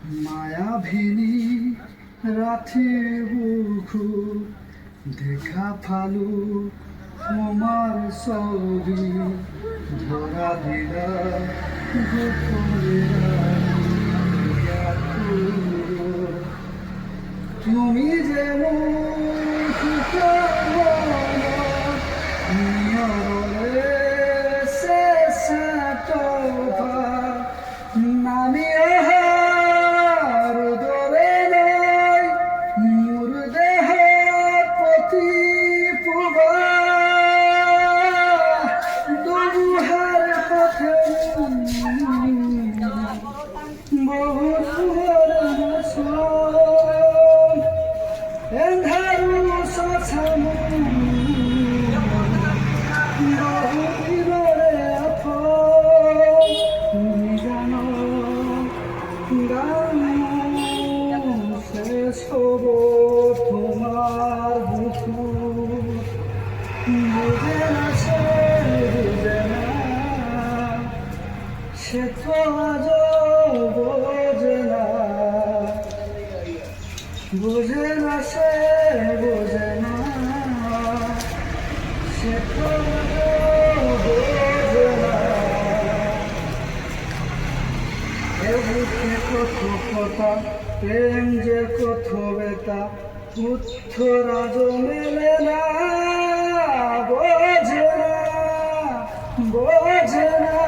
মায়াভিনী রাতের বুকু দেখা ফালু তোমার ছবি ধরা দিলা তুমি যেমন নামি আহার দরে নাই মোর দেহ প্রতি দুহার পথে বহুর এন্ধারু সাছামু শেষ হব তোমার বুকু বুঝে না সে বুঝে না সে তো আজ বোঝে না বুঝে না সে বোঝে না সে তো বোঝে না কত কথা প্রেম যে কত বেতা উত্তরাজ মেলে না বোঝে না